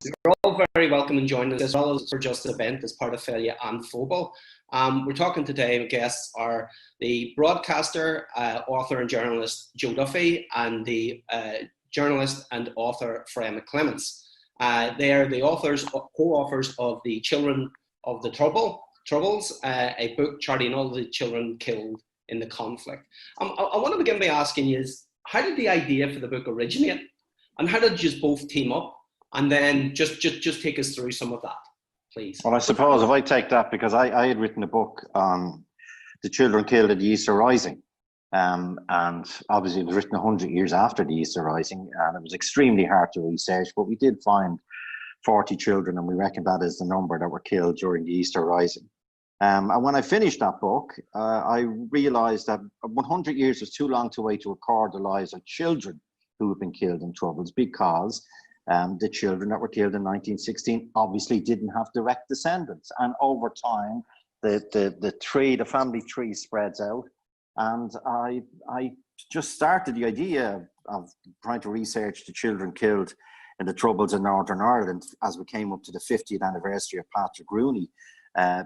You're all very welcome in joining us as well as for just the event as part of Féile and Phobail. We're talking today, my guests are the broadcaster, author and journalist Joe Duffy and the journalist and author Freya McClements. They are the co-authors of The Children of the Troubles, a book charting all the children killed in the conflict. I want to begin by asking you, how did the idea for the book originate? And how did you both team up? And then just take us through some of that, please. Well, I suppose if I take that, because I had written a book on the children killed at the Easter Rising. And obviously it was written 100 years after the Easter Rising, and it was extremely hard to research, but we did find 40 children, and we reckon that is the number that were killed during the Easter Rising. And when I finished that book, I realized that 100 years was too long to wait to record the lives of children who have been killed in Troubles, because the children that were killed in 1916 obviously didn't have direct descendants. And over time, the family tree spreads out. And I just started the idea of trying to research the children killed in the Troubles in Northern Ireland as we came up to the 50th anniversary of Patrick Rooney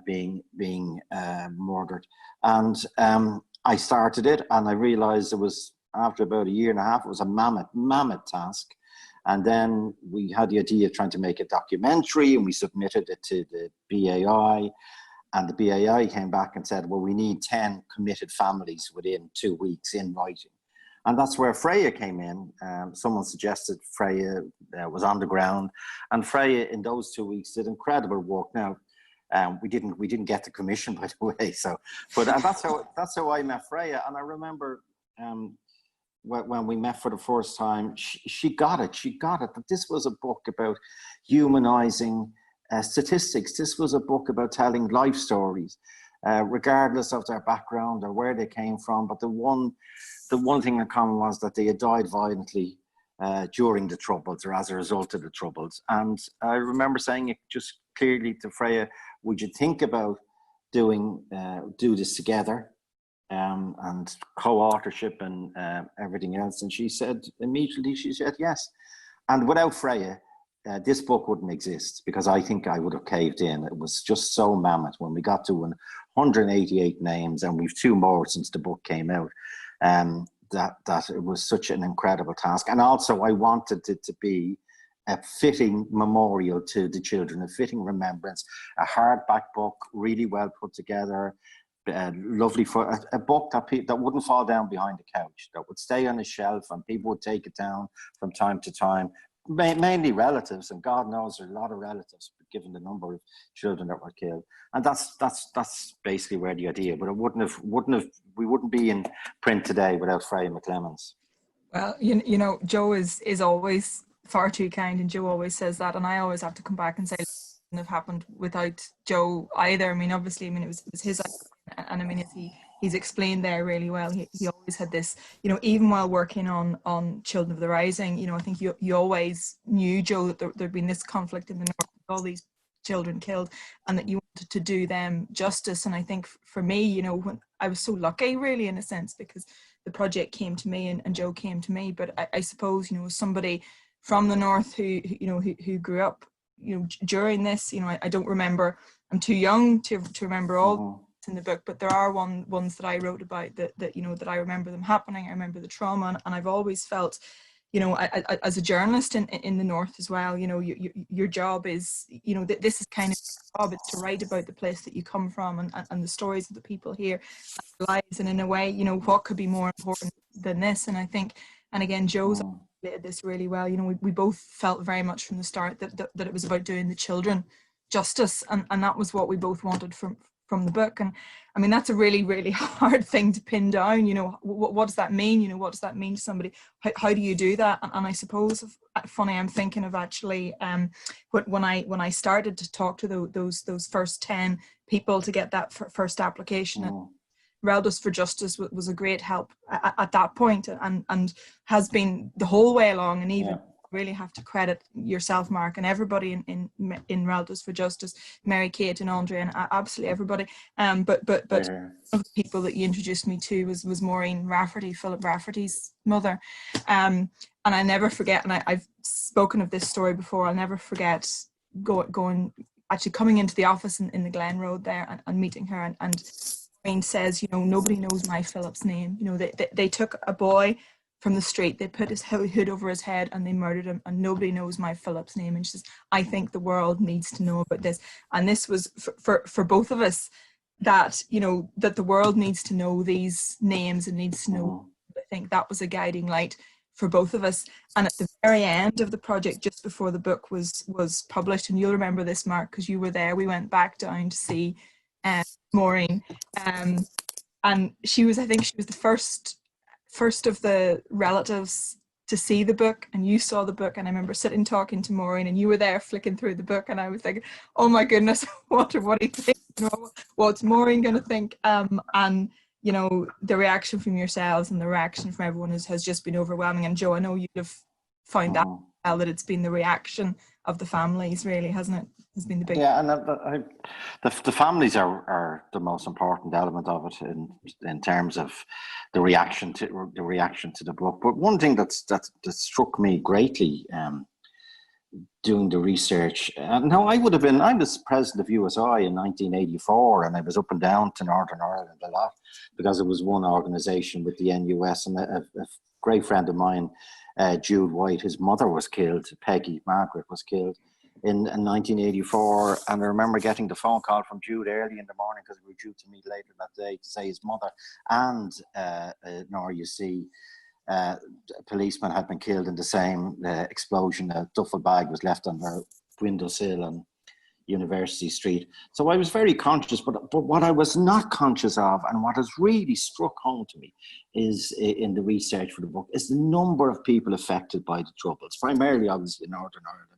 being murdered. And I started it, and I realized it was, after about a year and a half, it was a mammoth task. And then we had the idea of trying to make a documentary, and we submitted it to the BAI. And the BAI came back and said, well, we need 10 committed families within 2 weeks in writing. And that's where Freya came in. Someone suggested Freya was on the ground. And Freya, in those 2 weeks, did incredible work. Now, we didn't get the commission, by the way. So, but that's how I met Freya. And I remember when we met for the first time, she got it. She got it. That this was a book about humanizing statistics. This was a book about telling life stories, regardless of their background or where they came from. But the one thing in common was that they had died violently during the Troubles, or as a result of the Troubles. And I remember saying it just clearly to Freya, would you think about do this together? And co-authorship and everything else. And she said immediately, she said yes. And without Freya, this book wouldn't exist, because I think I would have caved in. It was just so mammoth when we got to 188 names, and we've 2 more since the book came out. That it was such an incredible task. And also I wanted it to be a fitting memorial to the children, a fitting remembrance, a hardback book, really well put together, lovely, for a book that wouldn't fall down behind the couch, that would stay on a shelf and people would take it down from time to time, mainly relatives, and God knows there are a lot of relatives given the number of children that were killed. And that's basically where the idea, but it we wouldn't be in print today without Freya McClements. Well, you know, Joe is always far too kind, and Joe always says that, and I always have to come back and say it wouldn't have happened without Joe either. I mean, obviously, it was his idea. And I mean, as he's explained there really well, he always had this, you know, even while working on Children of the Rising, you know, I think you always knew, Joe, that there'd been this conflict in the north, all these children killed, and that you wanted to do them justice. And I think for me, you know, when I was so lucky, really, in a sense, because the project came to me and Joe came to me. But I suppose, you know, somebody from the north who grew up, you know, during this, you know, I don't remember, I'm too young to remember all in the book, but there are ones that I wrote about that you know, that I remember them happening. I remember the trauma, and I've always felt, you know, I, as a journalist in the north as well, you know, your job is, you know, this is kind of your job, it's to write about the place that you come from and the stories of the people here, their lives, and in a way, you know, what could be more important than this? And I think, and again, Joe's did this really well. You know, we both felt very much from the start that it was about doing the children justice, and that was what we both wanted from the book. And I mean, that's a really, really hard thing to pin down. You know, what does that mean? You know, what does that mean to somebody? How do you do that? And I suppose, funny, I'm thinking of actually when I started to talk to those first 10 people to get that first application. Reldos for Justice was a great help at that point, and has been the whole way along, and even really have to credit yourself, Mark, and everybody in Relatives for Justice, Mary Kate and Andre, and absolutely everybody. But one of the people that you introduced me to was Maureen Rafferty, Philip Rafferty's mother. And I never forget, and I've spoken of this story before, I'll never forget going actually coming into the office in the Glen Road there and meeting her, and Maureen says, you know, nobody knows my Philip's name. You know, they took a boy from the street, they put his hood over his head and they murdered him, and nobody knows my Philip's name. And she says, I think the world needs to know about this. And this was for both of us, that, you know, that the world needs to know these names and needs to know. I think that was a guiding light for both of us. And at the very end of the project, just before the book was published, and you'll remember this, Mark, because you were there, we went back down to see Maureen, and she was, I think she was the first of the relatives to see the book, and you saw the book, and I remember sitting talking to Maureen, and you were there flicking through the book, and I was thinking, oh my goodness, what do you think? You know, what's Maureen going to think? And you know, the reaction from yourselves and the reaction from everyone has just been overwhelming. And Joe, I know you'd have found that well, that it's been the reaction of the families, really, hasn't it? Has been the big. Yeah, and the families are the most important element of it in terms of the reaction to the book. But one thing that struck me greatly doing the research, now I was president of USI in 1984, and I was up and down to Northern Ireland a lot because it was one organisation with the NUS, and a great friend of mine, Jude White, his mother was killed, Peggy Margaret was killed in 1984, and I remember getting the phone call from Jude early in the morning because we were due to meet later that day to say his mother and an RUC policeman had been killed in the same explosion. A duffel bag was left on their windowsill on University Street. So I was very conscious, but what I was not conscious of, and what has really struck home to me is in the research for the book, is the number of people affected by the Troubles, primarily obviously in Northern Ireland.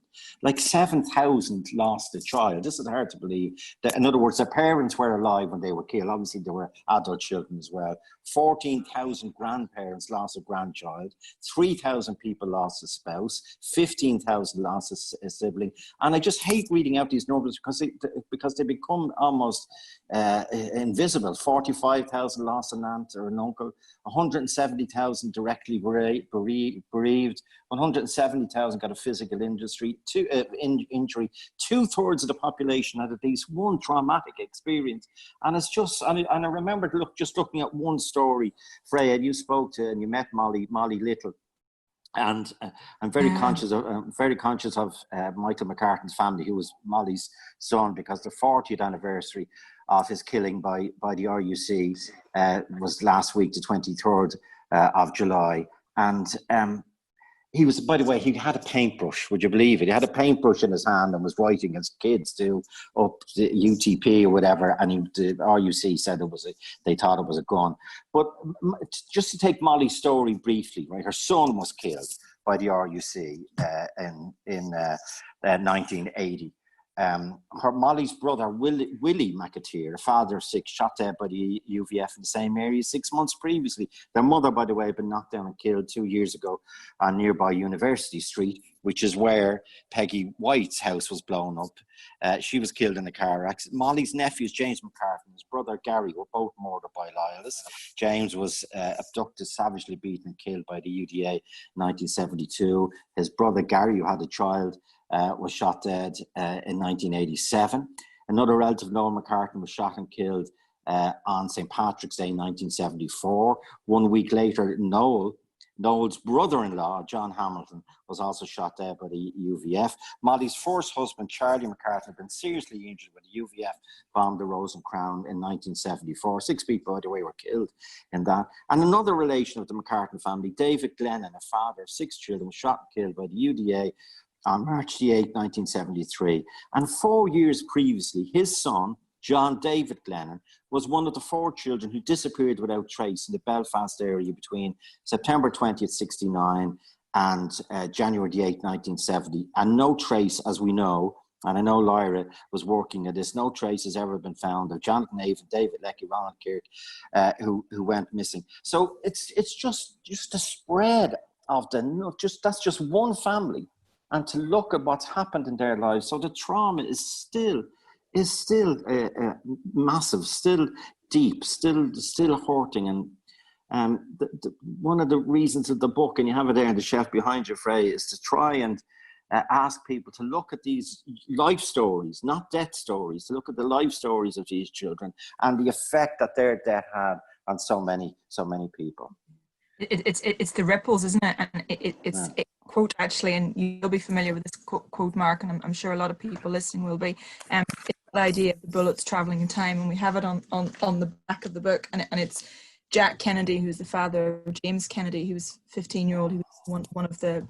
Like 7,000 lost a child. This is hard to believe. In other words, their parents were alive when they were killed. Obviously, there were adult children as well. 14,000 grandparents lost a grandchild. 3,000 people lost a spouse. 15,000 lost a sibling. And I just hate reading out these numbers because they become almost invisible. 45,000 lost an aunt or an uncle. 170,000 directly bereaved. 170,000 got a physical injury. 2/3 of the population had at least one traumatic experience. And it's just, and I remember just looking at one story, Freya, you spoke to and you met Molly Little. And I'm very conscious of Michael McCartan's family, who was Molly's son, because the 40th anniversary of his killing by the RUC was last week, the 23rd of July. And he was, by the way, he had a paintbrush, would you believe it? He had a paintbrush in his hand and was writing as kids do up the UTP or whatever, and the RUC said they thought it was a gun. But just to take Molly's story briefly, right? Her son was killed by the RUC in 1980. Molly's brother, Willie McAteer, a father of 6, shot dead by the UVF in the same area 6 months previously. Their mother, by the way, had been knocked down and killed 2 years ago on nearby University Street, which is where Peggy White's house was blown up. She was killed in a car accident. Molly's nephews, James McCartan and his brother Gary, were both murdered by loyalists. James was abducted, savagely beaten and killed by the UDA in 1972. His brother Gary, who had a child, was shot dead in 1987. Another relative, Noel McCartan, was shot and killed on St. Patrick's Day in 1974. 1 week later, Noel's brother-in-law, John Hamilton, was also shot dead by the UVF. Molly's first husband, Charlie McCartan, had been seriously injured when the UVF bombed the Rose and Crown in 1974. 6 people, by the way, were killed in that. And another relation of the McCartan family, David Glennon, a father of 6 children, was shot and killed by the UDA on March the 8th, 1973. And 4 years previously, his son, John David Glennon, was one of the 4 children who disappeared without trace in the Belfast area between September 20th, 69 and January the 8th, 1970. And no trace, as we know, and I know Lyra was working at this, no trace has ever been found of Jonathan Avon, David Leckie, Ronald Kirk, who went missing. So it's just the spread of that's just one family, and to look at what's happened in their lives. So the trauma is still massive, still deep, still hurting. And one of the reasons of the book, and you have it there on the shelf behind you, Freya, is to try and ask people to look at these life stories, not death stories, to look at the life stories of these children and the effect that their death had on so many people. It's the ripples, isn't it? And it's a quote, actually, and you'll be familiar with this quote, Mark, and I'm sure a lot of people listening will be. It's the idea of the bullets traveling in time, and we have it on the back of the book, and it's Jack Kennedy, who's the father of James Kennedy. He was 15-year-old. He was one of the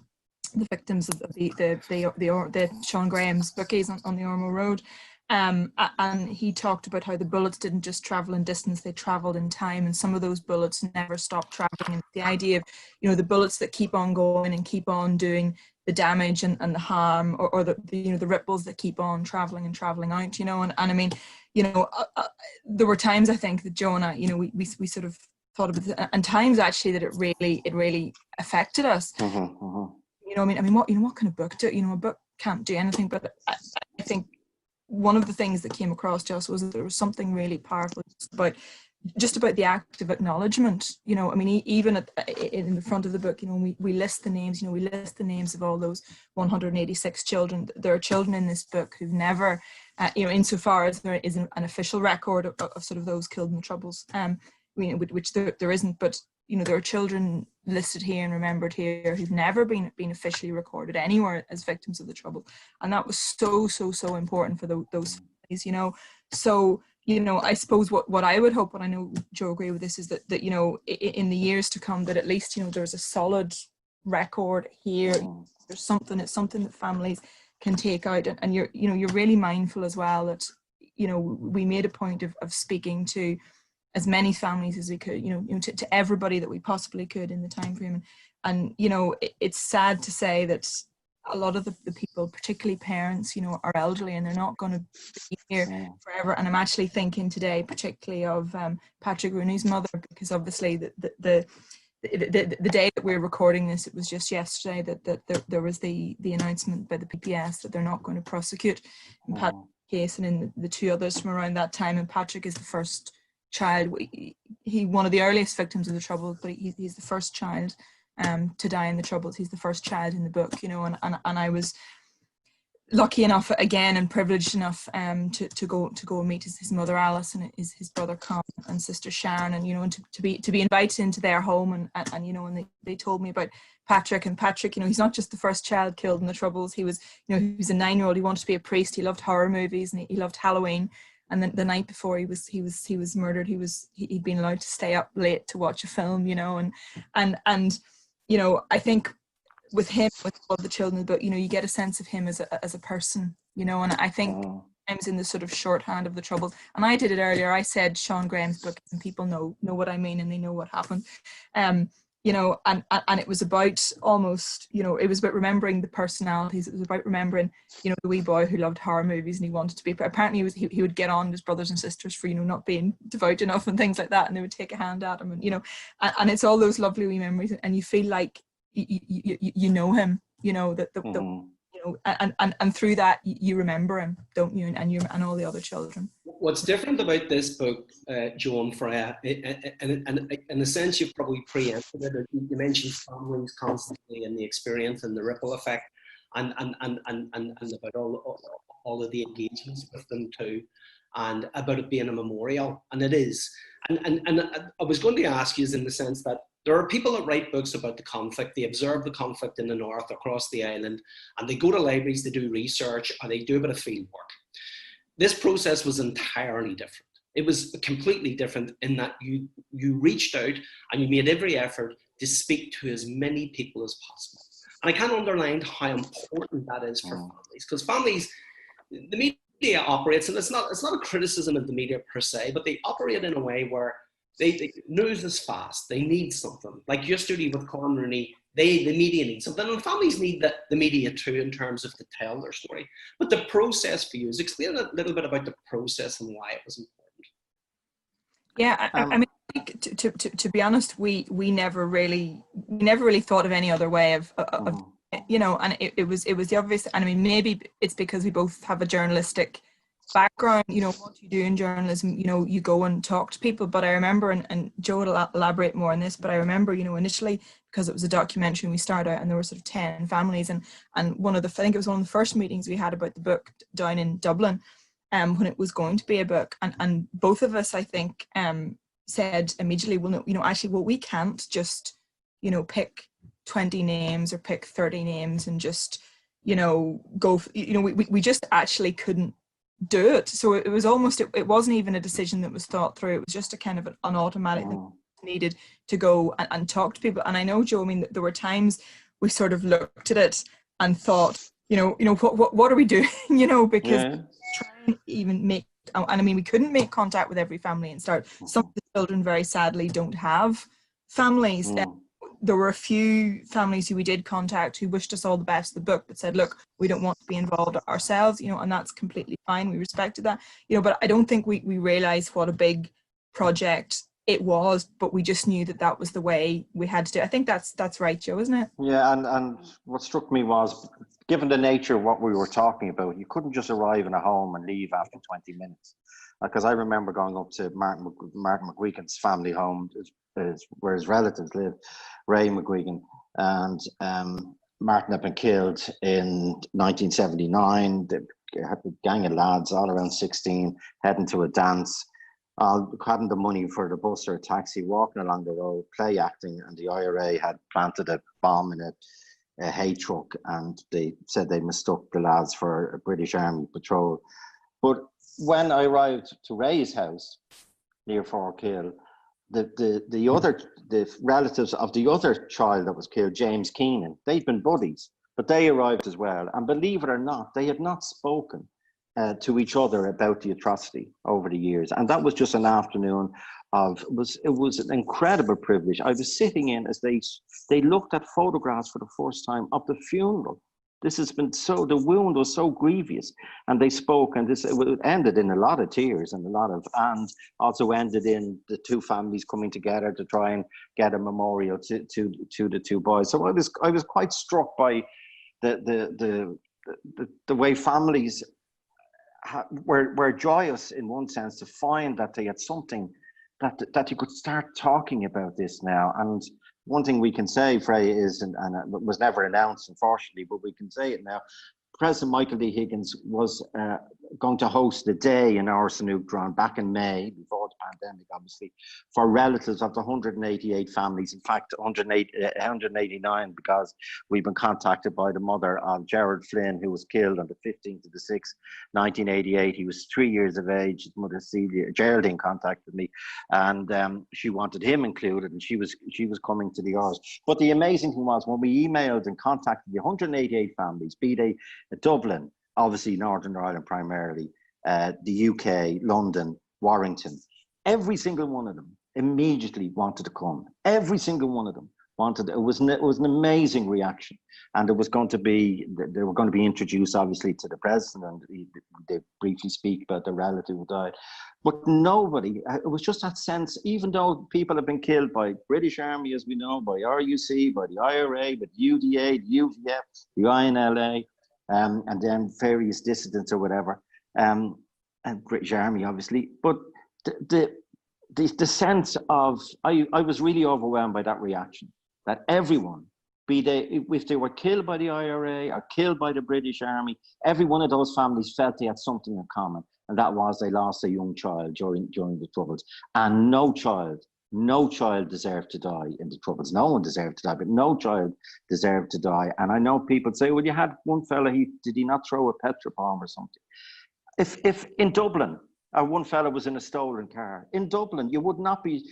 victims of the Sean Graham's bookies on the Ormeau Road. And he talked about how the bullets didn't just travel in distance, they traveled in time, and some of those bullets never stopped traveling. And the idea of, the bullets that keep on going and keep on doing the damage and the harm, or the ripples that keep on traveling and traveling out, and I mean, there were times, I think, that Joe and I, we sort of thought about it, and times actually that it really affected us. I mean, what kind of book a book can't do anything, but I think one of the things that came across to us was that there was something really powerful about the act of acknowledgement. I mean, even in the front of the book, we list the names. We list the names of all those 186 children. There are children in this book who've never, insofar as there is an official record of sort of those killed in the Troubles, which there isn't, but there are children listed here and remembered here who've never been officially recorded anywhere as victims of the Trouble, and that was so important for those families. So I suppose what I would hope, and I know Joe agree with this, is that in the years to come, that at least there's a solid record here. There's something. It's something that families can take out, and you're really mindful as well that we made a point of speaking to as many families as we could, to everybody that we possibly could in the time frame. And it's sad to say that a lot of the people, particularly parents, are elderly and they're not going to be here forever. And I'm actually thinking today, particularly of Patrick Rooney's mother, because obviously the day that we're recording this, it was just yesterday that there was the announcement by the PPS that they're not going to prosecute in Patrick's case and in the two others from around that time. And Patrick is the first child. He one of the earliest victims of the Troubles, but he's the first child to die in the Troubles. He's the first child in the book, and I was lucky enough again and privileged enough to go and meet his mother Alice and his brother Con and sister Sharon, and to be invited into their home, and they told me about Patrick. And Patrick, he's not just the first child killed in the Troubles. He was he was a 9-year-old. He wanted to be a priest. He loved horror movies and he loved Halloween. And then the night before he was murdered, he'd been allowed to stay up late to watch a film, and I think with him, with all the children, but you get a sense of him as a person, and I think sometimes in the sort of shorthand of the Troubles, and I did it earlier, I said Sean Graham's book, and people know what I mean, and they know what happened. And it was about almost, it was about remembering the personalities. It was about remembering, the wee boy who loved horror movies and he wanted to be, apparently he would get on his brothers and sisters for, not being devout enough and things like that. And they would take a hand at him, and, and it's all those lovely wee memories, and you feel like you know him, and through that you remember him, don't you? And all the other children. What's different about this book, Joe and Freya, and in a sense you've probably preempted it. You mentioned families constantly and the experience and the ripple effect, and about all of the engagements with them too, and about it being a memorial, and it is. And I was going to ask you, in the sense that there are people that write books about the conflict. They observe the conflict in the north, across the island, and they go to libraries, they do research, or they do a bit of field work. This process was entirely different. It was completely different in that you reached out and you made every effort to speak to as many people as possible. And I can't underline how important that is for families, because families, the media operates, and it's not a criticism of the media per se, but they operate in a way where news is fast. They need something. Like yesterday with Con Rooney, the media need something, and families need the media too, in terms of to tell their story. But the process for you, explain a little bit about the process and why it was important. Yeah, I mean, think to be honest, we never really thought of any other way of you know, and it was the obvious. And I mean, maybe it's because we both have a journalistic background. You know, what you do in journalism, you know, you go and talk to people. But I remember, and Joe will elaborate more on this, but I remember, you know, initially, because it was a documentary, we started out and there were sort of 10 families, and one of the, I think it was one of the first meetings we had about the book down in Dublin, when it was going to be a book, and both of us, I think, said immediately, well, no, you know, actually, well, we can't just, you know, pick 20 names or pick 30 names and just, you know, go, you know, we just actually couldn't do it. So it was almost, it wasn't even a decision that was thought through. It was just a kind of an automatic thing needed to go and talk to people. And I know, Joe, I mean, there were times we sort of looked at it and thought, you know, what are we doing? You know, because trying to even make, and I mean, we couldn't make contact with every family and start. Some of the children very sadly don't have families. There were a few families who we did contact who wished us all the best of the book, but said, look, we don't want to be involved ourselves, you know, and that's completely fine. We respected that, you know, but I don't think we realized what a big project it was, but we just knew that that was the way we had to do it. I think that's right, Joe, isn't it? Yeah, and what struck me was, given the nature of what we were talking about, you couldn't just arrive in a home and leave after 20 minutes. Because I remember going up to Martin McGuigan's family home, where his relatives live, Ray McGuigan, and Martin had been killed in 1979. They had a gang of lads, all around 16, heading to a dance, hadn't the money for the bus or a taxi, walking along the road, play acting, and the IRA had planted a bomb in a hay truck, and they said they mistook the lads for a British Army patrol. But when I arrived to Ray's house near Fort Kill, the relatives of the other child that was killed, James Keenan, they'd been buddies, but they arrived as well. And believe it or not, they had not spoken to each other about the atrocity over the years. And that was just an afternoon of, it was an incredible privilege. I was sitting in as they looked at photographs for the first time of the funeral. This has been the wound was so grievous, and they spoke, and it ended in a lot of tears and also ended in the two families coming together to try and get a memorial to the two boys. So I was quite struck by the way families were joyous in one sense to find that they had something that you could start talking about this now. And one thing we can say, Freya, is, and it was never announced, unfortunately, but we can say it now, President Michael D. Higgins was going to host a day in Orsanukdran back in May, before the pandemic, obviously, for relatives of the 188 families. In fact, 189, because we've been contacted by the mother of Gerald Flynn, who was killed on the 15th of the 6th, 1988. He was 3 years of age. His mother, Geraldine, contacted me, and she wanted him included, and she was coming to the Ors. But the amazing thing was, when we emailed and contacted the 188 families, be they Dublin, obviously Northern Ireland primarily, the UK, London, Warrington, every single one of them immediately wanted to come. Every single one of them wanted. It was an amazing reaction, and they were going to be introduced, obviously, to the president, and they briefly speak about the relative who died. But nobody. It was just that sense. Even though people have been killed by British Army, as we know, by RUC, by the IRA, by the UDA, the UVF, the INLA. And then various dissidents or whatever, and British Army, obviously. But the sense of, I was really overwhelmed by that reaction, that everyone, if they were killed by the IRA or killed by the British Army, every one of those families felt they had something in common, and that was they lost a young child during the Troubles. And no child deserved to die in the Troubles. No one deserved to die, but no child deserved to die. And I know people say, well, you had one fella, did he not throw a petrol bomb or something? If in Dublin, one fella was in a stolen car, in Dublin, you would not be,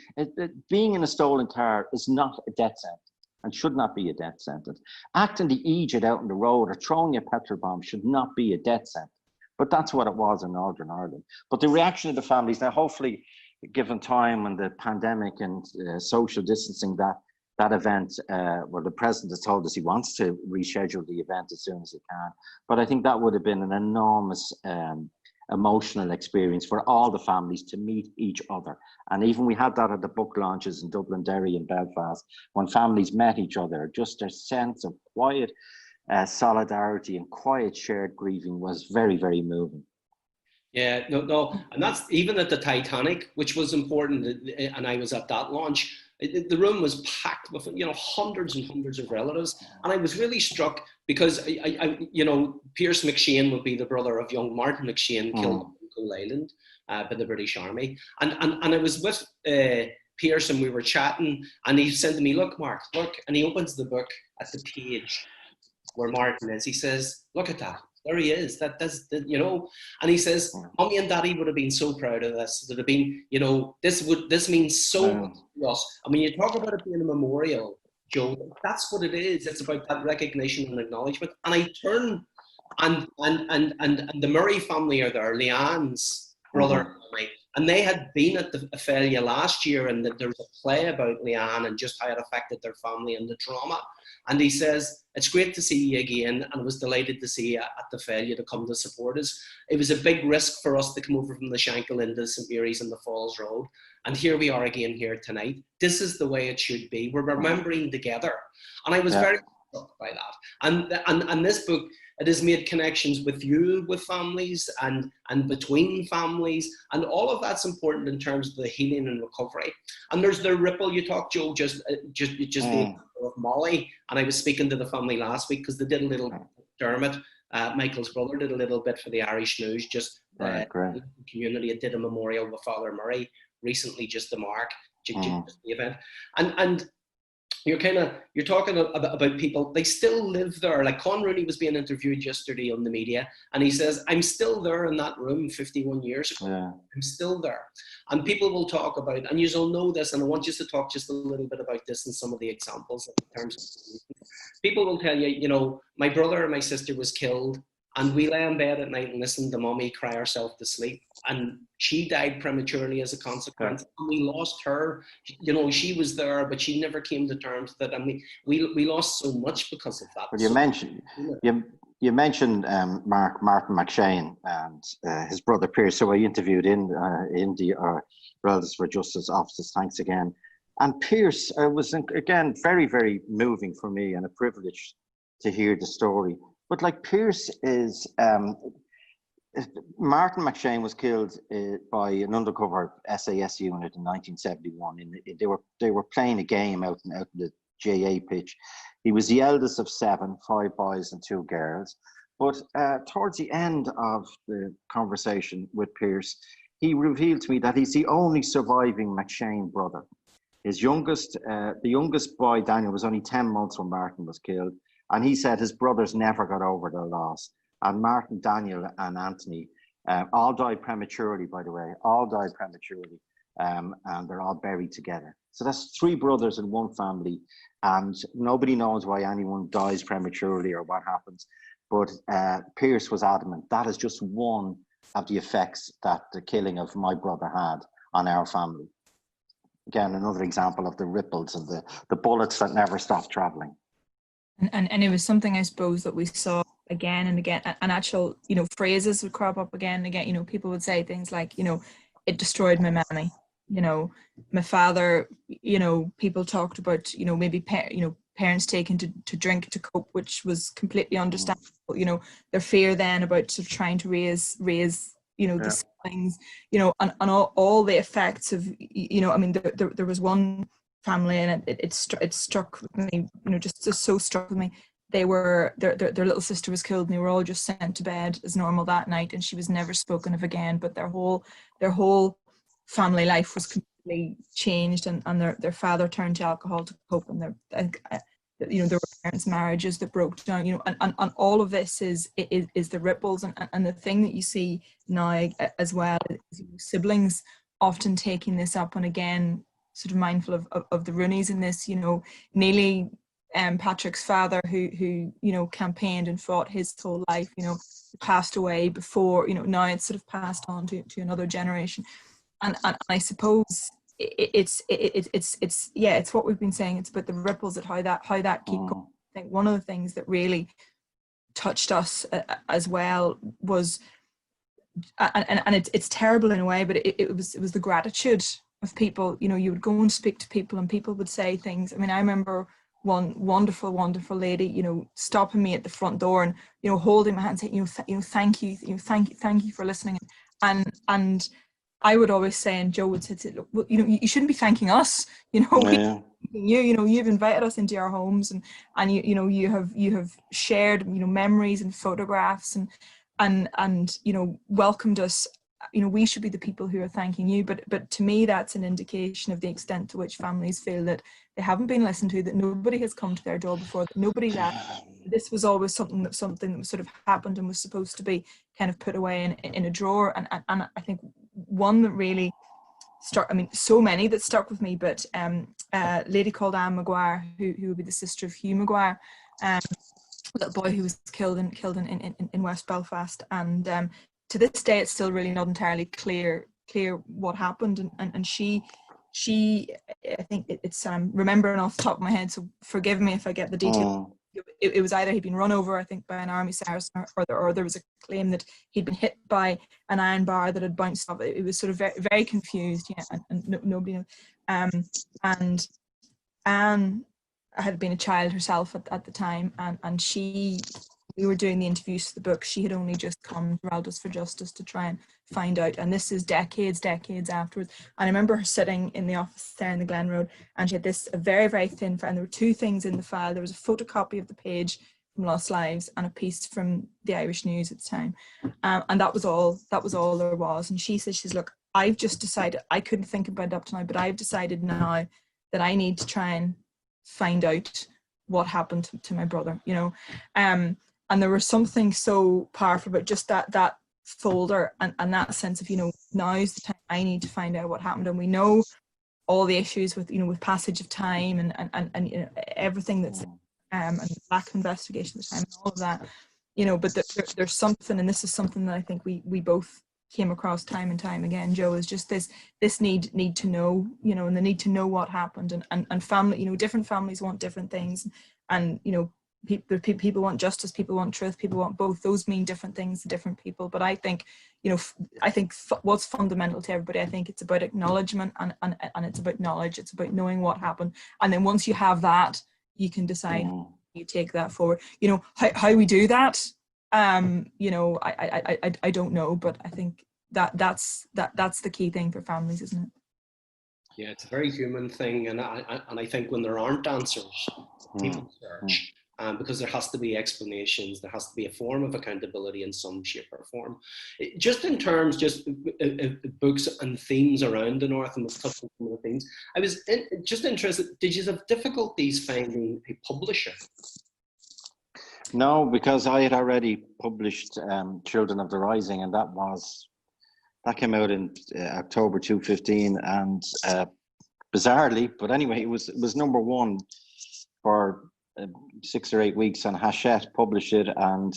being in a stolen car is not a death sentence and should not be a death sentence. Acting the idiot out on the road or throwing a petrol bomb should not be a death sentence. But that's what it was in Northern Ireland. But the reaction of the families, now hopefully, given time and the pandemic and social distancing, that event, well, the president has told us he wants to reschedule the event as soon as he can. But I think that would have been an enormous emotional experience for all the families to meet each other. And even we had that at the book launches in Dublin, Derry and Belfast, when families met each other, just their sense of quiet solidarity and quiet shared grieving was very, very moving. Yeah, no, and that's even at the Titanic, which was important, and I was at that launch. The room was packed with, hundreds and hundreds of relatives, and I was really struck because Pierce McShane would be the brother of young Martin McShane, killed on Cool Island by the British Army, and I was with Pierce, and we were chatting, and he said to me, "Look, Mark, look," and he opens the book at the page where Martin is. He says, "Look at that. There he is. And he says, Mommy and Daddy would have been so proud of this. There'd have been, this means so much to us." And when you talk about it being a memorial, Joe, that's what it is. It's about that recognition and acknowledgement. And I turn, and the Murray family are there, Leanne's brother, and they had been at the Féile last year, and there was a play about Leanne and just how it affected their family and the trauma. And he says, "It's great to see you again, and I was delighted to see you at the Féile to come to support us. It was a big risk for us to come over from the Shankill into St Mary's and the Falls Road. And here we are again here tonight. This is the way it should be. We're remembering together." And I was very struck by that. And this book, it has made connections with families and between families, and all of that's important in terms of the healing and recovery. And there's the ripple you talked, Joe, just the example of Molly. And I was speaking to the family last week because they did a little, Dermot, Michael's brother, did a little bit for the Irish News, just the community. It did a memorial with Father Murray recently, just to mark just the event. And you're talking about people, they still live there. Like Con Rooney was being interviewed yesterday on the media, and he says, "I'm still there in that room 51 years ago. I'm still there." And people will talk about, and you'll know this, and I want you to talk just a little bit about this and some of the examples in terms of, people will tell you, my brother and my sister was killed, and we lay in bed at night and listen to Mommy cry herself to sleep. And she died prematurely as a consequence. And we lost her. She was there, but she never came to terms with it. And we lost so much because of that. Well, you mentioned Martin McShane and his brother Pierce, who I interviewed in the Relatives for Justice offices. Thanks again. And Pierce was, again, very, very moving for me, and a privilege to hear the story. But like Pierce is, Martin McShane was killed by an undercover SAS unit in 1971. They were playing a game out in the GA pitch. He was the eldest of 7, 5 boys and 2 girls. But towards the end of the conversation with Pierce, he revealed to me that he's the only surviving McShane brother. His the youngest boy, Daniel, was only 10 months when Martin was killed. And he said his brothers never got over their loss. And Martin, Daniel and Anthony all died prematurely, by the way, and they're all buried together. So that's 3 brothers in one family, and nobody knows why anyone dies prematurely or what happens. But Pierce was adamant that is just one of the effects that the killing of my brother had on our family. Again, another example of the ripples and the bullets that never stop traveling. And it was something, I suppose, that we saw again and again, and actual, phrases would crop up again and again. People would say things like, "It destroyed my mammy," my father, people talked about, maybe parents taking to drink to cope, which was completely understandable. Their fear then about sort of trying to raise the siblings, and all the effects of, there was one family, and it struck me, just so struck with me. Their little sister was killed, and they were all just sent to bed as normal that night, and she was never spoken of again. But their whole family life was completely changed, and their father turned to alcohol to cope, and there were parents' marriages that broke down, and all of this is the ripples, and the thing that you see now as well is siblings often taking this up, and again, sort of mindful of the Rooneys in this. Neely, Patrick's father, who campaigned and fought his whole life, passed away before, now it's sort of passed on to another generation, and I suppose it's what we've been saying. It's about the ripples, at how that keep going. I think one of the things that really touched us as well was it's terrible in a way, but it was the gratitude of people. You know, you would go and speak to people and people would say things. I mean, I remember one wonderful lady, you know, stopping me at the front door and, you know, holding my hand and saying, thank you for listening. And I would always say, and Joe would say, look, well, you know, you shouldn't be thanking us, you know. You know, you've invited us into your homes, and you have shared, you know, memories and photographs and you know, welcomed us. You know, we should be the people who are thanking you. But to me, that's an indication of the extent to which families feel that they haven't been listened to, that nobody has come to their door before, that nobody's asked. This was always something that sort of happened and was supposed to be kind of put away in a drawer. And I think one that really I mean, so many that stuck with me, but a lady called Anne Maguire, who would be the sister of Hugh Maguire, little boy who was killed in West Belfast, and to this day it's still really not entirely clear what happened, and she I think it's remembering off the top of my head, so forgive me if I get the details. It was either he'd been run over, I think, by an army Saracen, or there was a claim that he'd been hit by an iron bar that had bounced off. It was sort of very, very confused, yeah, and nobody knows. And Anne had been a child herself at the time, and we were doing the interviews for the book. She had only just come to Elders for Justice to try and find out, and this is decades afterwards. And I remember her sitting in the office there in the Glen Road, and she had this a very, very thin file, and there were two things in the file. There was a photocopy of the page from Lost Lives and a piece from the Irish News at the time, and that was all there was. And she says, look, I've just decided, I couldn't think about it up to now, but I've decided now that I need to try and find out what happened to my brother, you know. And there was something so powerful about just that folder and that sense of, you know, now's the time, I need to find out what happened. And we know all the issues with, you know, with passage of time and you know, everything that's and lack of investigation at the time and all of that, you know. But there's something, and this is something that I think we both came across time and time again, Joe, is just this need to know, you know, and the need to know what happened, and family, you know, different families want different things, and you know, people want justice, people want truth, people want both. Those mean different things to different people. But I think, you know, what's fundamental to everybody, I think it's about acknowledgement and it's about knowledge. It's about knowing what happened, and then once you have that, you can decide you take that forward. You know, how we do that, you know, I don't know, but I think that's the key thing for families, isn't it? Yeah, it's a very human thing, and I think when there aren't answers, people search. Because there has to be explanations, there has to be a form of accountability in some shape or form. Just in terms, books and themes around the North, and we've touched on some of the themes. I was just interested, did you have difficulties finding a publisher? No, because I had already published Children of the Rising, and that came out in October 2015, and bizarrely, but anyway, it was number one for 6 or 8 weeks, and Hachette published it, and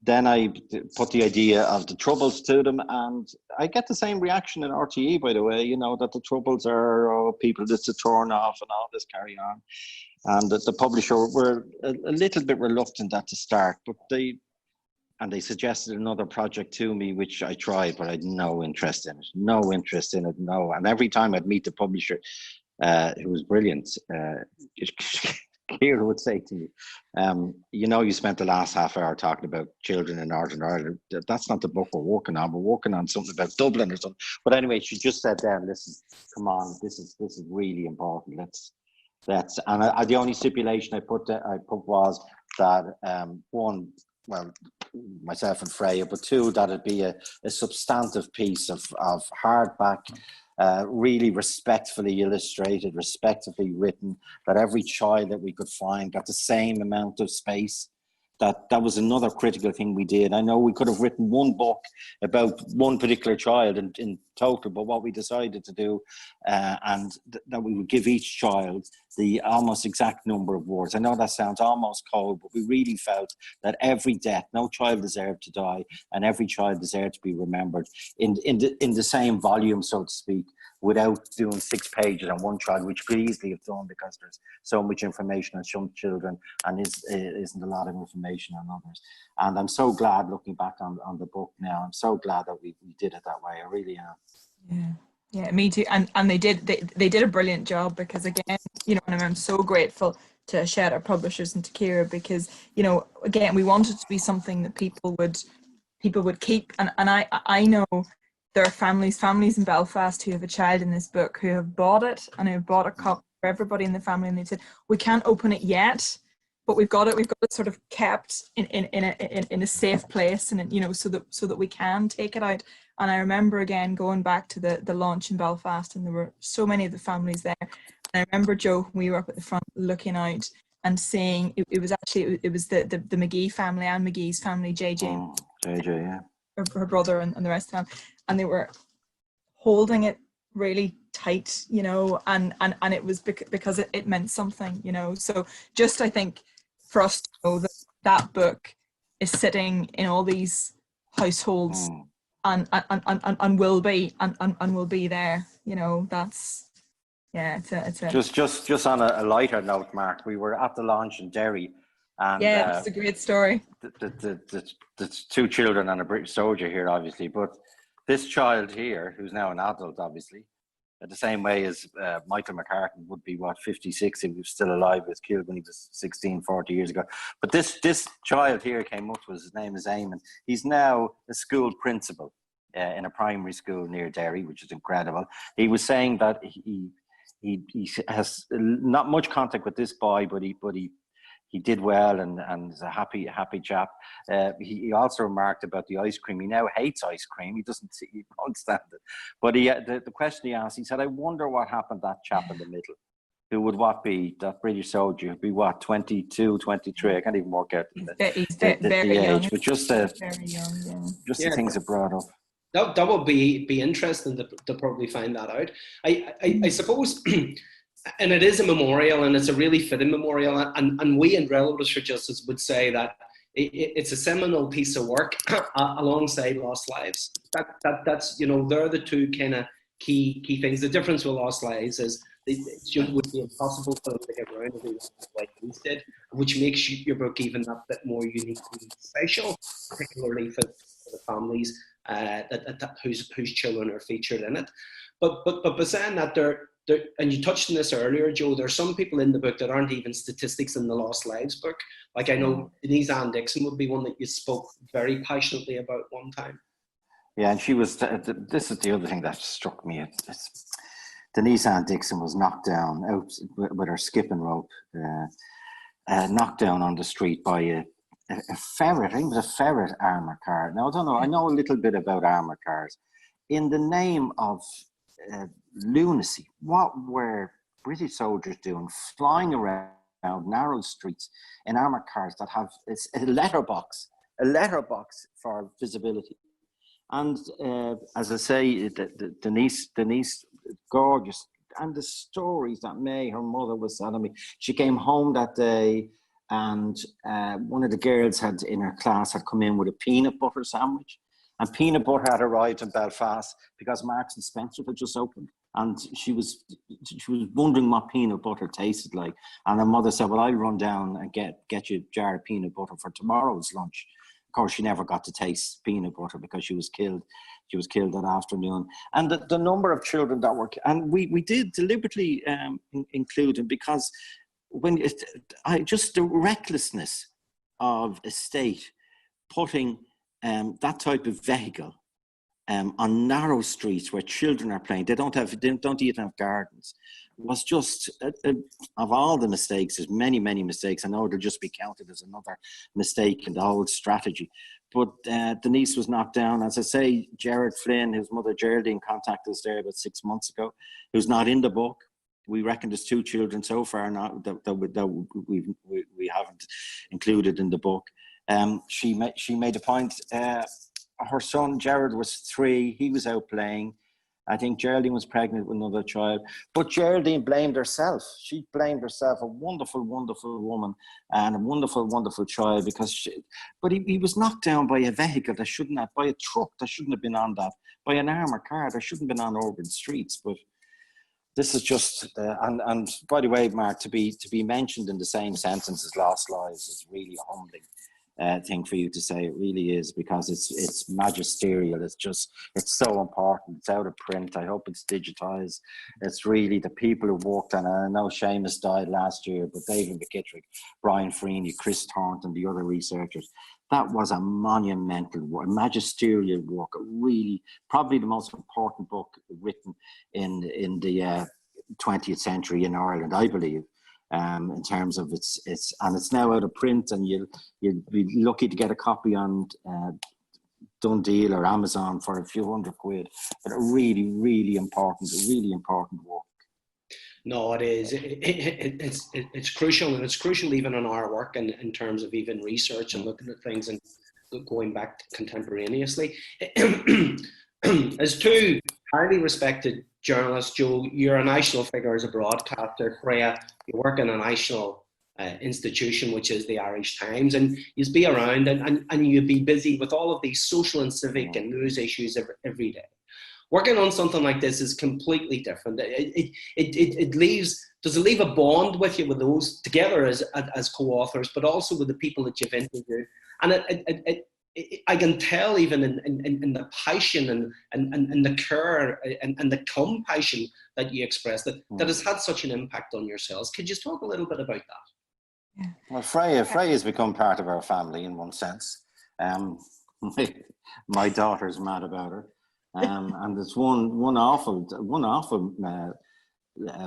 then I put the idea of the Troubles to them, and I get the same reaction in RTE, by the way, you know, that the Troubles are people just to turn off and all this carry on, and that the publisher were a little bit reluctant at the start, but they suggested another project to me, which I tried, but I had no interest in it, no. And every time I'd meet the publisher, who was brilliant, Kira would say to me, you know, you spent the last half hour talking about children in Northern Ireland. That's not the book we're working on. We're working on something about Dublin or something. But anyway, she just said then, listen, come on, this is really important. Let's and the only stipulation I put was that one, well, myself and Freya, but two, that it'd be a substantive piece of hardback, really respectfully illustrated, respectfully written, that every child that we could find got the same amount of space. That was another critical thing we did. I know we could have written one book about one particular child in total, but what we decided to do, and that we would give each child the almost exact number of words. I know that sounds almost cold, but we really felt that every death, no child deserved to die, and every child deserved to be remembered in the same volume, so to speak, without doing 6 pages on one child, which could easily have done because there's so much information on some children and isn't a lot of information on others. And I'm so glad, looking back on the book now, I'm so glad that we did it that way. I really am. Yeah, me too. And they did a brilliant job, because again, you know, and I'm so grateful to Shadow Publishers and to Kira, because, you know, again, we wanted to be something that people would keep. And I know there are families in Belfast who have a child in this book who have bought it and who have bought a copy for everybody in the family, and they said, we can't open it yet, but we've got it sort of kept in a safe place, and, you know, so that we can take it out. And I remember again going back to the launch in Belfast, and there were so many of the families there. And I remember, Joe, we were up at the front looking out and seeing it was the McGee family, Anne McGee's family, JJ, yeah, her brother, and the rest of them, and they were holding it really tight, you know, and it was because it meant something, you know. So just, I think, for us to know that book is sitting in all these households and will be there, you know. That's, yeah, it's a just on a lighter note, Mark, we were at the launch in Derry, and yeah, it's a great story. The 2 children and a British soldier here, obviously, but this child here, who's now an adult, obviously, the same way as Michael McCarthy would be, 56 if he was still alive, was killed when he was 16, 40 years ago. But this child here came up to us, his name is Eamon. He's now a school principal in a primary school near Derry, which is incredible. He was saying that he has not much contact with this boy, but he did well and is a happy chap. He also remarked about the ice cream. He now hates ice cream. He won't stand it. But the question he asked, he said, I wonder what happened to that chap in the middle, who would be that British soldier, who'd be 22, 23. I can't even work out He's the very young. age, but just very young, yeah. Just the things that brought up. That would be interesting to probably find that out. I suppose, and it is a memorial, and it's a really fitting memorial, and we in Relatives for Justice would say that it's a seminal piece of work alongside Lost Lives. That's, you know, they're the 2 kind of key things. The difference with Lost Lives is it would be impossible for them to get around to do like these did, which makes your book even that bit more uniquely special, particularly for the families whose children are featured in it. But saying that, there, and you touched on this earlier, Joe, there are some people in the book that aren't even statistics in the Lost Lives book. Like, I know Denise Ann Dixon would be one that you spoke very passionately about one time. Yeah, and she was, this is the other thing that struck me. Denise Ann Dixon was knocked down out with her skipping rope, knocked down on the street by a ferret. I think it was a ferret armoured car. Now, I don't know, I know a little bit about armoured cars. In the name of lunacy, what were British soldiers doing, flying around narrow streets in armoured cars that have a letterbox for visibility? And as I say, Denise, gorgeous, and the stories that May, her mother, was telling me. She came home that day, and one of the girls in her class had come in with a peanut butter sandwich, and peanut butter had arrived in Belfast because Marks and Spencer had just opened, and she was wondering what peanut butter tasted like. And her mother said, well, I'll run down and get you a jar of peanut butter for tomorrow's lunch. Of course, she never got to taste peanut butter because she was killed. She was killed that afternoon. And the number of children that were, and we did deliberately include them, because just the recklessness of a state putting that type of vehicle on narrow streets where children are playing. They don't even have gardens. Was just, of all the mistakes, there's many mistakes. I know it'll just be counted as another mistake in the whole strategy. But Denise was knocked down. As I say, Gerard Flynn, his mother Geraldine, contacted us there about 6 months ago, who's not in the book. We reckon there's 2 children so far now that we haven't included in the book. She made a point. Her son Gerard was 3. He was out playing. I think Geraldine was pregnant with another child, but Geraldine blamed herself. She blamed herself, a wonderful, wonderful woman and a wonderful, wonderful child, but he was knocked down by a vehicle that shouldn't have, by a truck that shouldn't have been on that, by an armoured car that shouldn't have been on urban streets. But this is just, and by the way, Mark, to be mentioned in the same sentence as lost lives is really a humbling thing for you to say. It really is, because it's magisterial. It's so important. It's out of print. I hope it's digitized. It's really the people who worked on it. I know Seamus died last year, but David McKittrick, Brian Freeney, Chris Thornton, the other researchers, that was a monumental work, magisterial work. Really, probably the most important book written in the 20th century in Ireland, I believe. In terms of it's now out of print, and you'll be lucky to get a copy on Dundee or Amazon for a few £100. But a really important work. No, it is. It's crucial, and it's crucial even in our work, and in terms of even research and looking at things and going back contemporaneously. As two highly respected journalists, Joe, you're a national figure as a broadcaster. Freya, you work in a national institution, which is the Irish Times, and you'd be around and you'd be busy with all of these social and civic and news issues every day. Working on something like this is completely different. It leave a bond with you, with those together as co-authors, and also with the people that you've interviewed. And I can tell even in the passion and the care and the compassion that you express that has had such an impact on yourselves. Could you talk a little bit about that? Yeah. Well, Freya has become part of our family in one sense. My daughter's mad about her. And there's one awful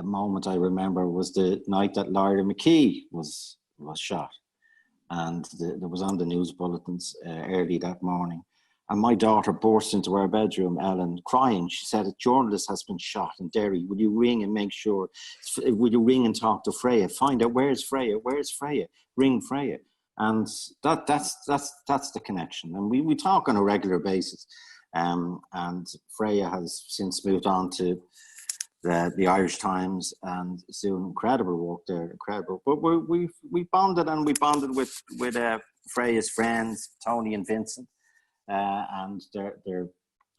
moment I remember was the night that Laura McKee was shot, and there was on the news bulletins early that morning, and my daughter burst into our bedroom, Ellen, crying. She said, "A journalist has been shot in Derry. Will you ring and make sure? Will you ring and talk to Freya? Find out where's Freya? Where's Freya? Ring Freya." And that's the connection, and we talk on a regular basis. And Freya has since moved on to the Irish Times and is doing incredible work there, incredible. But we bonded, and we bonded with Freya's friends, Tony and Vincent, and they're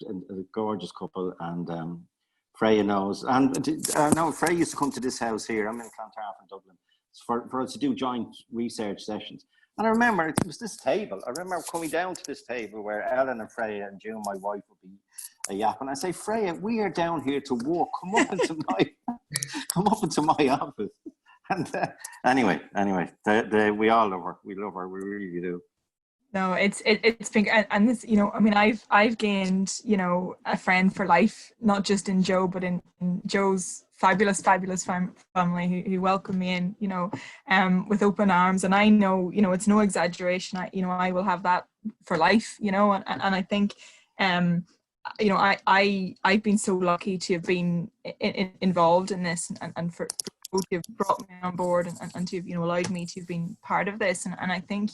a gorgeous couple. And Freya knows, and no, Freya used to come to this house here. I'm in Clontarf in Dublin for us to do joint research sessions. And I remember it was this table. I remember coming down to this table where Ellen and Freya and June, my wife, would be a yap. And I say, "Freya, we are down here to work. Come up into my office." And anyway, we all love her. We love her. We really do. No, it's been, and this, I mean, I've gained, a friend for life, not just in Joe, but in Joe's fabulous family who welcomed me in, with open arms. And I know, it's no exaggeration. I will have that for life, and I think, I've been so lucky to have been involved in this, and for both to have brought me on board and to have, allowed me to have been part of this. And I think,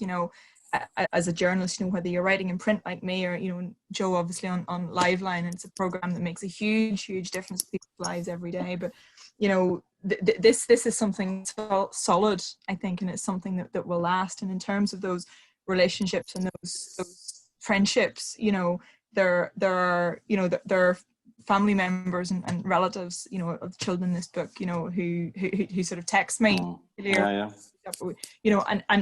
as a journalist, whether you're writing in print like me or, Joe obviously on Liveline, and it's a program that makes a huge difference to people's lives every day. But, this is something solid, I think, and it's something that will last. And in terms of those relationships and those friendships, there are family members and relatives, of children in this book, who sort of text me. Yeah.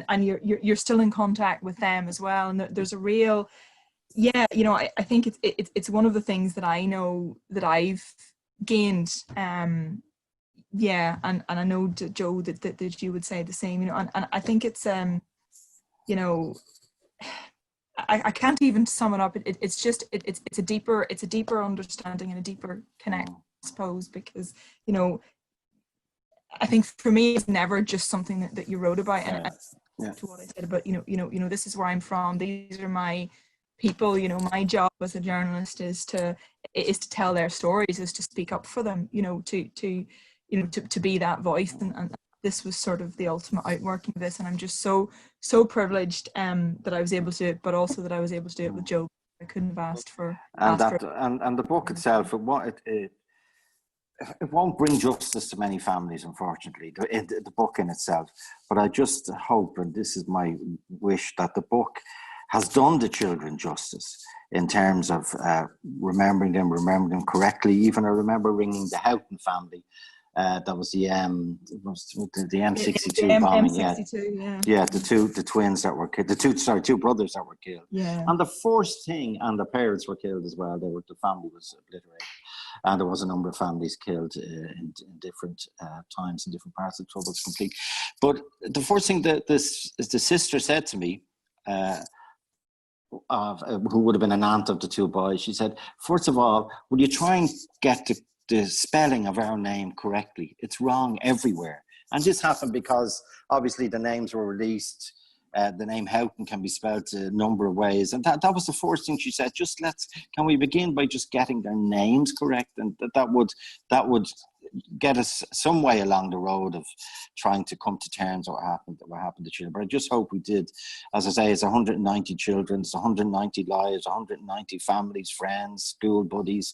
And you're still in contact with them as well, and there's a real, I think it's one of the things that I know that I've gained, and I know, Joe, that you would say the same, and I think it's I can't even sum it up. It's just it's a deeper understanding and a deeper connect, I suppose, because I think for me it's never just something that you wrote about, and to what I said about this is where I'm from, these are my people. My job as a journalist is to tell their stories, is to speak up for them, to be that voice, and this was sort of the ultimate outworking of this, and I'm just so privileged that I was able to do it, but also that I was able to do it with Joe. I couldn't have asked for. And the book itself, it won't bring justice to many families, unfortunately, the book in itself. But I just hope, and this is my wish, that the book has done the children justice in terms of remembering them correctly. Even I remember ringing the Houghton family. That was the M62 bombing. M62, yeah, the twins that were killed, two brothers that were killed. Yeah. And the first thing, and the parents were killed as well. The family was obliterated, and there was a number of families killed in different times in different parts of Trouble's Complete. But the first thing that the sister said to me, who would have been an aunt of the two boys, she said, "First of all, will you try and get the spelling of our name correctly? It's wrong everywhere." And this happened because obviously the names were released. The name Houghton can be spelled a number of ways. And that was the first thing she said. Can we begin by just getting their names correct? And that would get us some way along the road of trying to come to terms with what happened to children. But I just hope we did. As I say, it's 190 children, it's 190 lives, 190 families, friends, school buddies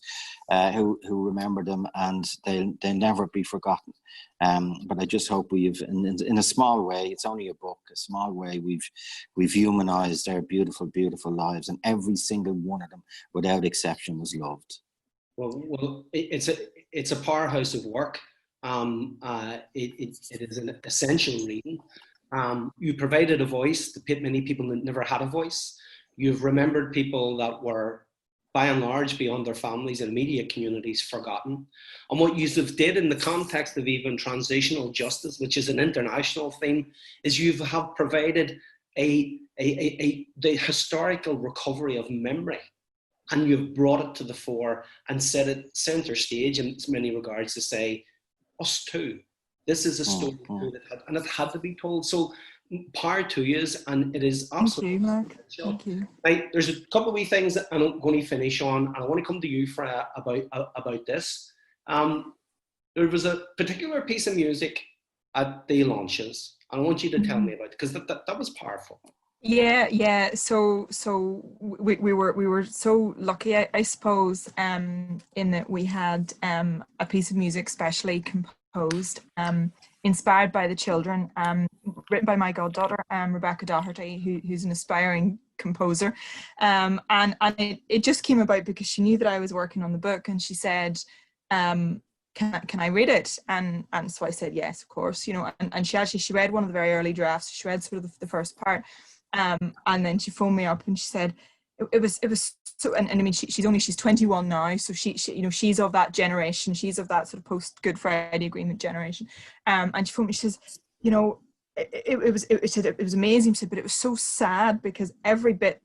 who remember them, and they'll never be forgotten. But I just hope we've, in a small way, it's only a book, a small way, we've humanized their beautiful, beautiful lives, and every single one of them, without exception, was loved. Well, it's a powerhouse of work. It is an essential reading. You provided a voice to many people that never had a voice. You've remembered people that were, by and large, beyond their families and immediate communities, forgotten. And what you did in the context of even transitional justice, which is an international theme, is you have provided the historical recovery of memory. And you've brought it to the fore and set it center stage in many regards to say, us too. This is a story and it had to be told. So power to you, and it is absolutely. Thank you, Mark. Thank you. Now, there's a couple of wee things that I'm going to finish on, and I want to come to you, Freya, about this. There was a particular piece of music at the launches, and I want you to tell me about it, because that was powerful. Yeah. So we were so lucky, I suppose, in that we had a piece of music specially composed, inspired by the children, written by my goddaughter, Rebecca Doherty, who's an aspiring composer, and it just came about because she knew that I was working on the book, and she said, Can I read it? And so I said yes, of course, and she read one of the very early drafts. She read sort of the first part. And then she phoned me up and she said it was so, and I mean she's 21 now, so she she's of that generation, she's of that sort of post Good Friday Agreement generation, and she phoned me, she says, it was amazing, she said, but it was so sad because every bit,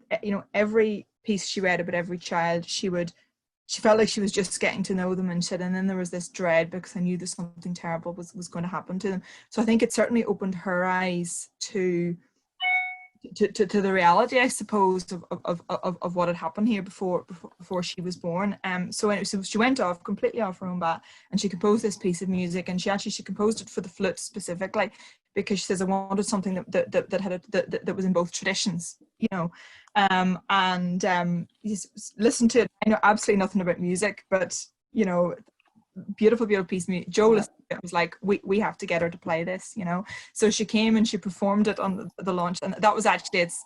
every piece she read about every child, she felt like she was just getting to know them, and said, and then there was this dread because I knew that something terrible was going to happen to them. So I think it certainly opened her eyes to the reality, I suppose, of what had happened here before she was born. So she went off completely off her own bat, and she composed this piece of music, and she composed it for the flute specifically, because she says, I wanted something that was in both traditions, and listen to it. I know absolutely nothing about music, but beautiful piece of music. Joe listened to it, was like, we have to get her to play this, so she came and she performed it on the launch, and that was actually its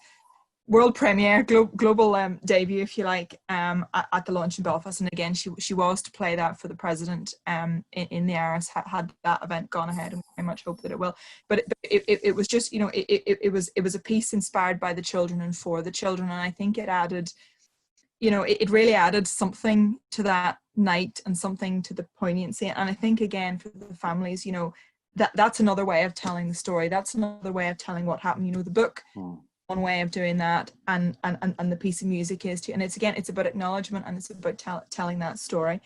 world premiere, global debut, if you like, at the launch in Belfast. And again, she was to play that for the president in the Irish, had that event gone ahead, and I much hope that it will. But it was just, it was a piece inspired by the children and for the children, and I think it added, it really added something to that night and something to the poignancy. And I think, again, for the families, that's another way of telling the story. That's another way of telling what happened. The book, one way of doing that, and the piece of music is too. And it's about acknowledgement, and it's about telling that story.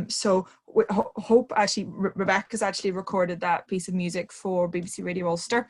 So we hope, actually, Rebecca's actually recorded that piece of music for BBC Radio Ulster.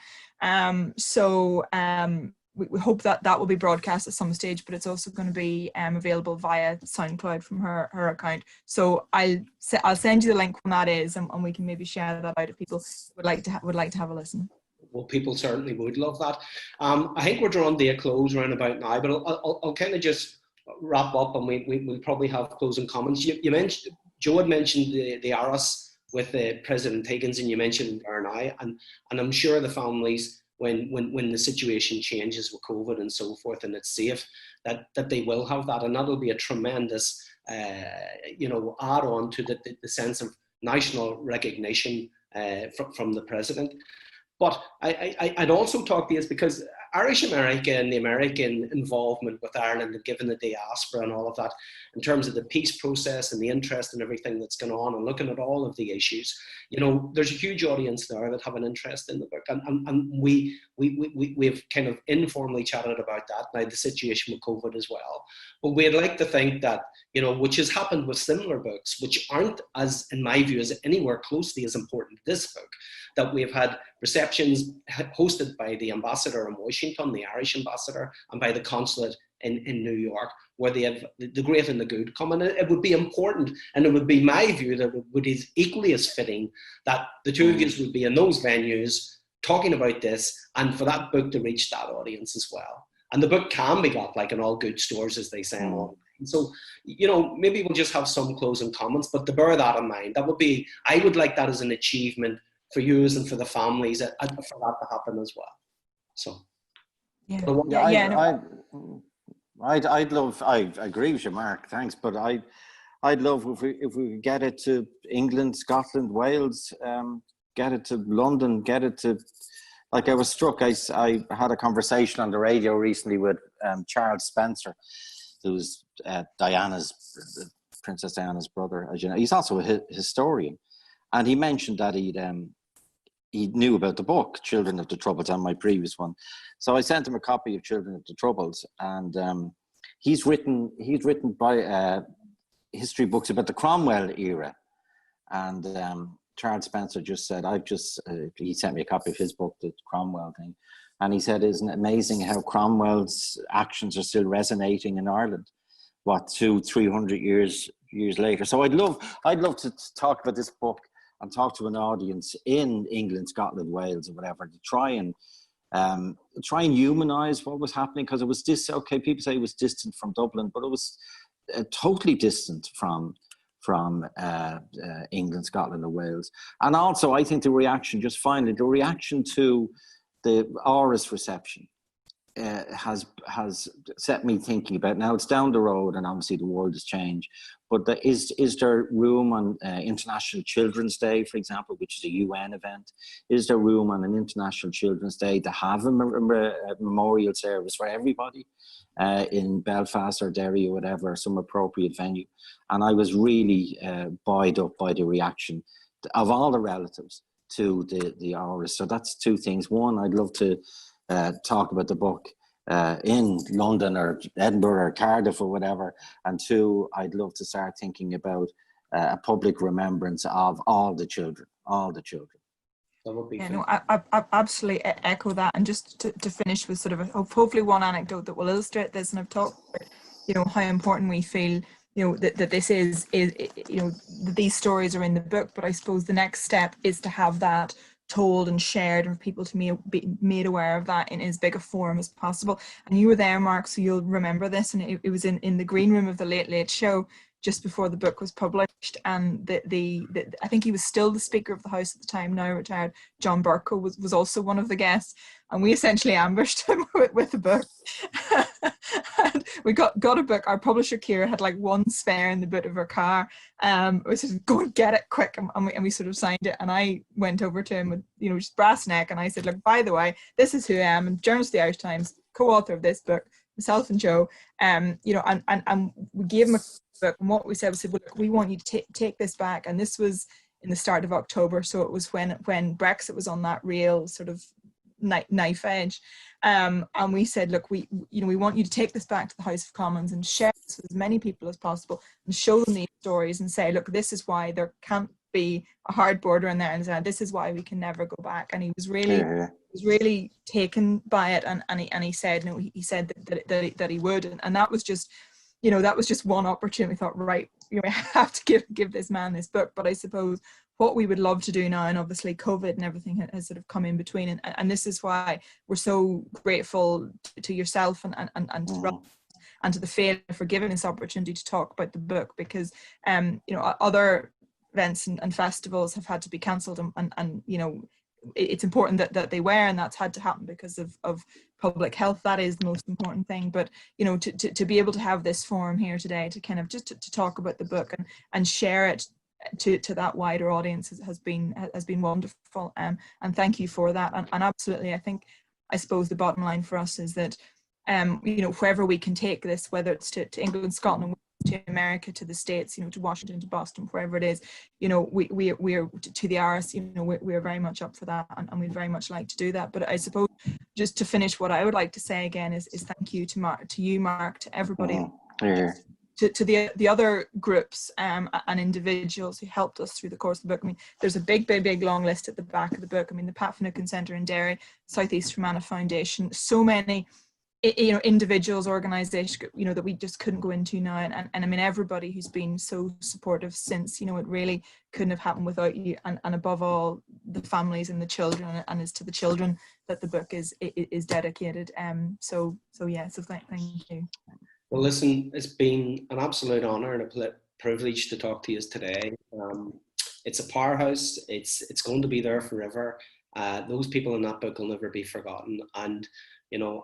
We hope that will be broadcast at some stage, but it's also going to be available via SoundCloud from her account. So I'll send you the link when that is, and we can maybe share that out if people would like to have a listen. Well, people certainly would love that. I think we're drawn to a close around about now, but I'll kind of just wrap up, and we'll probably have closing comments. You mentioned, Joe had mentioned the ARIS with President Higgins, and you mentioned there now, and I'm sure the families, when the situation changes with COVID and so forth, and it's safe, that they will have that, and that'll be a tremendous add on to the sense of national recognition from the president. But I'd also talk to you because Irish America and the American involvement with Ireland, and given the diaspora and all of that, in terms of the peace process and the interest and everything that's going on, and looking at all of the issues, there's a huge audience there that have an interest in the book, and we've kind of informally chatted about that now, the situation with COVID as well. But we'd like to think that, which has happened with similar books, which aren't, as in my view, as anywhere closely as important to this book, that we've had receptions hosted by the ambassador in Washington, the Irish ambassador, and by the consulate in New York, where they have the great and the good come. And it would be important, and it would be my view that it would be equally as fitting that the two of you would be in those venues talking about this, and for that book to reach that audience as well. And the book can be got like in all good stores, as they say. So, maybe we'll just have some closing comments, but to bear that in mind, I would like that as an achievement for you and for the families, for that to happen as well. So, I'd love. I agree with you, Mark. Thanks, but I'd love if we could get it to England, Scotland, Wales, get it to London, get it to. Like, I was struck. I had a conversation on the radio recently with Charles Spencer, who's Princess Diana's brother. As you know, he's also a historian, and he mentioned that he knew about the book Children of the Troubles and my previous one. So I sent him a copy of Children of the Troubles, and he's written by history books about the Cromwell era. And Charles Spencer just said, he sent me a copy of his book, the Cromwell thing. And he said, isn't it amazing how Cromwell's actions are still resonating in Ireland? What, 200-300 years later? So I'd love to talk about this book and talk to an audience in England, Scotland, Wales, or whatever, to try and humanize what was happening, because it was people say it was distant from Dublin, but it was totally distant from England, Scotland, and Wales. And also, I think the reaction to the ARIS reception has set me thinking about, now it's down the road and obviously the world has changed, but is there room on International Children's Day, for example, which is a UN event? Is there room on an International Children's Day to have a memorial service for everybody in Belfast or Derry or whatever, some appropriate venue? And I was really buoyed up by the reaction of all the relatives to the ARIS. So that's two things. One, I'd love to talk about the book in London or Edinburgh or Cardiff or whatever. And two, I'd love to start thinking about a public remembrance of all the children. That would be I absolutely echo that. And just to finish with sort of hopefully one anecdote that will illustrate this, and I've talked about, how important we feel, that this is, that these stories are in the book, but I suppose the next step is to have that told and shared, and for people to be made aware of that in as big a forum as possible. And you were there, Mark, so you'll remember this, and it was in the green room of the Late Late Show just before the book was published, and I think he was still the Speaker of the House at the time, now retired, John Bercow, was also one of the guests, and we essentially ambushed him with the book. And we got a book. Our publisher Kira had like one spare in the boot of her car. We said, go and get it quick, and we sort of signed it. And I went over to him with just brass neck, and I said, look, by the way, this is who I am, and journalist of the Irish Times, co-author of this book, myself and Joe. And we gave him a book, and what we said was, well, look, we want you to take this back. And this was in the start of October, so it was when Brexit was on that real sort of knife edge, and we said, look, we want you to take this back to the House of Commons and share this with as many people as possible, and show them these stories and say, look, this is why there can't be a hard border in there, and this is why we can never go back. And he was really taken by it, and he said, he said that he would, and that was just one opportunity. We thought, right, we have to give this man this book. But I suppose what we would love to do now, and obviously COVID and everything has sort of come in between, and this is why we're so grateful to yourself and to and to the Féile for giving this opportunity to talk about the book, because other events and festivals have had to be cancelled, and it's important that they were, and that's had to happen because of public health. That is the most important thing. But to be able to have this forum here today to kind of just to talk about the book and share it to that wider audience has been wonderful, and thank you for that. And absolutely, I suppose the bottom line for us is that wherever we can take this, whether it's to England, Scotland, to America, to the States, to Washington, to Boston, wherever it is, we are to the Irish, we are very much up for that, and we'd very much like to do that. But I suppose just to finish, what I would like to say again is thank you to you, Mark, to everybody, to the other groups and individuals who helped us through the course of the book. I mean, there's a big long list at the back of the book. I mean, the Pat Finucane Centre in Derry, South East Fermanagh Foundation, so many individuals, organizations, that we just couldn't go into now, and I mean, everybody who's been so supportive since, it really couldn't have happened without you, and above all, the families and the children, and it's to the children that the book is dedicated. So thank you. Well, listen, it's been an absolute honour and a privilege to talk to you today. It's a powerhouse. It's going to be there forever. Those people in that book will never be forgotten. And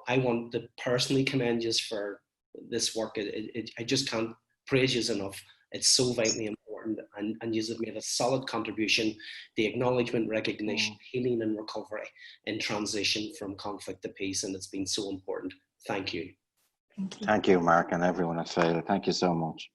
I want to personally commend you for this work. I just can't praise you enough. It's so vitally important, and you have made a solid contribution. The acknowledgement, recognition, healing, and recovery in transition from conflict to peace, and it's been so important. Thank you. Thank you, Mark, and everyone at Féile. Thank you so much.